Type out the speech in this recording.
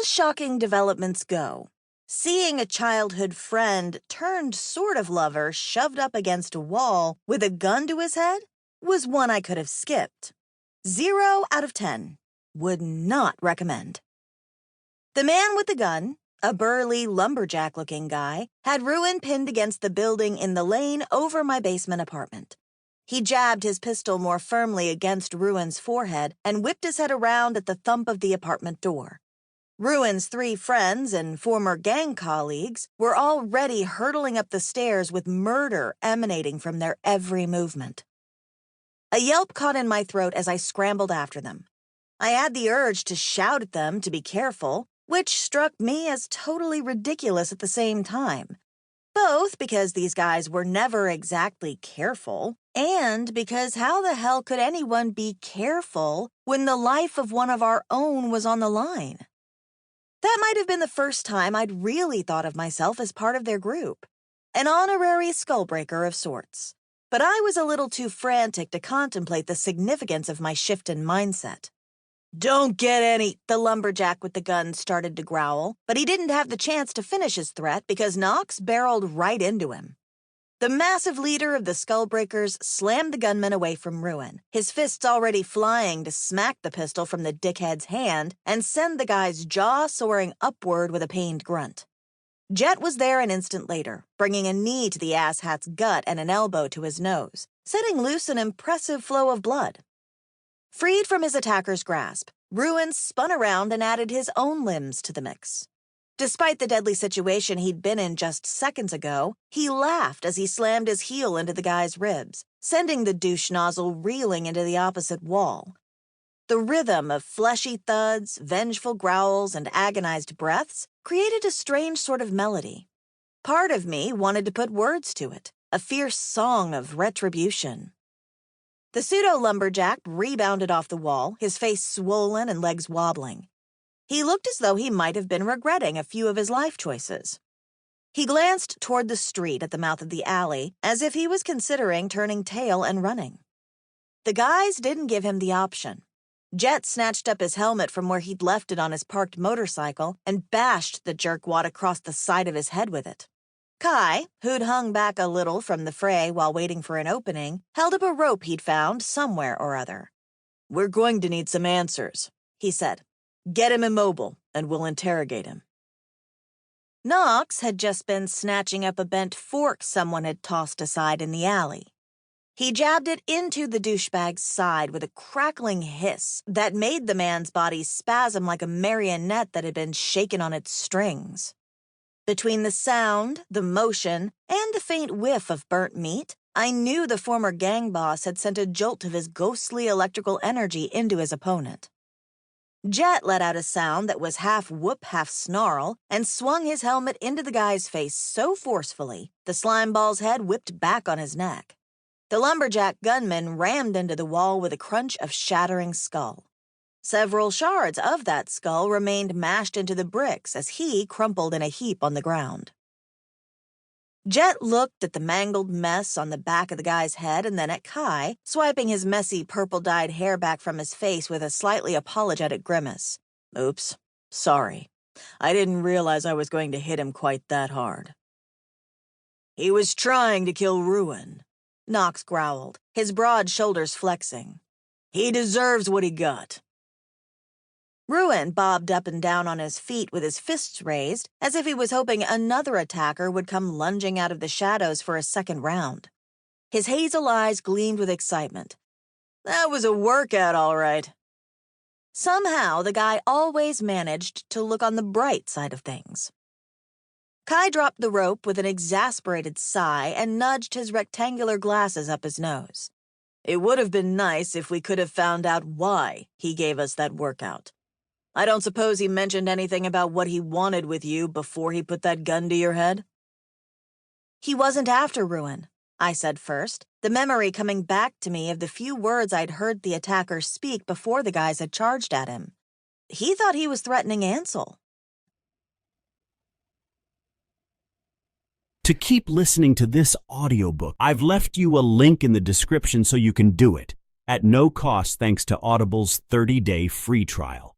As shocking developments go, seeing a childhood friend turned sort of lover shoved up against a wall with a gun to his head was one I could have skipped. 0 out of 10. Would not recommend. The man with the gun, a burly lumberjack-looking guy, had Ruin pinned against the building in the lane over my basement apartment. He jabbed his pistol more firmly against Ruin's forehead and whipped his head around at the thump of the apartment door. Ruin's 3 friends and former gang colleagues were already hurtling up the stairs with murder emanating from their every movement. A yelp caught in my throat as I scrambled after them. I had the urge to shout at them to be careful, which struck me as totally ridiculous at the same time. Both because these guys were never exactly careful, and because how the hell could anyone be careful when the life of one of our own was on the line? That might have been the first time I'd really thought of myself as part of their group, an honorary skullbreaker of sorts. But I was a little too frantic to contemplate the significance of my shift in mindset. "Don't get any," the lumberjack with the gun started to growl, but he didn't have the chance to finish his threat because Knox barreled right into him. The massive leader of the Skullbreakers slammed the gunman away from Ruin, his fists already flying to smack the pistol from the dickhead's hand and send the guy's jaw soaring upward with a pained grunt. Jet was there an instant later, bringing a knee to the asshat's gut and an elbow to his nose, setting loose an impressive flow of blood. Freed from his attacker's grasp, Ruin spun around and added his own limbs to the mix. Despite the deadly situation he'd been in just seconds ago, he laughed as he slammed his heel into the guy's ribs, sending the douche nozzle reeling into the opposite wall. The rhythm of fleshy thuds, vengeful growls, and agonized breaths created a strange sort of melody. Part of me wanted to put words to it, a fierce song of retribution. The pseudo-lumberjack rebounded off the wall, his face swollen and legs wobbling. He looked as though he might have been regretting a few of his life choices. He glanced toward the street at the mouth of the alley, as if he was considering turning tail and running. The guys didn't give him the option. Jet snatched up his helmet from where he'd left it on his parked motorcycle and bashed the jerkwad across the side of his head with it. Kai, who'd hung back a little from the fray while waiting for an opening, held up a rope he'd found somewhere or other. "We're going to need some answers," he said. "Get him immobile, and we'll interrogate him." Knox had just been snatching up a bent fork someone had tossed aside in the alley. He jabbed it into the douchebag's side with a crackling hiss that made the man's body spasm like a marionette that had been shaken on its strings. Between the sound, the motion, and the faint whiff of burnt meat, I knew the former gang boss had sent a jolt of his ghostly electrical energy into his opponent. Jet let out a sound that was half whoop, half snarl, and swung his helmet into the guy's face so forcefully, the slimeball's head whipped back on his neck. The lumberjack gunman rammed into the wall with a crunch of shattering skull. Several shards of that skull remained mashed into the bricks as he crumpled in a heap on the ground. Jet looked at the mangled mess on the back of the guy's head and then at Kai, swiping his messy purple-dyed hair back from his face with a slightly apologetic grimace. "Oops, sorry. I didn't realize I was going to hit him quite that hard." "He was trying to kill Ruin," Knox growled, his broad shoulders flexing. "He deserves what he got." Ruin bobbed up and down on his feet with his fists raised, as if he was hoping another attacker would come lunging out of the shadows for a second round. His hazel eyes gleamed with excitement. "That was a workout, all right." Somehow, the guy always managed to look on the bright side of things. Kai dropped the rope with an exasperated sigh and nudged his rectangular glasses up his nose. "It would have been nice if we could have found out why he gave us that workout. I don't suppose he mentioned anything about what he wanted with you before he put that gun to your head?" "He wasn't after Ruin," I said first, the memory coming back to me of the few words I'd heard the attacker speak before the guys had charged at him. He thought he was threatening Ansel. To keep listening to this audiobook, I've left you a link in the description so you can do it, at no cost thanks to Audible's 30-day free trial.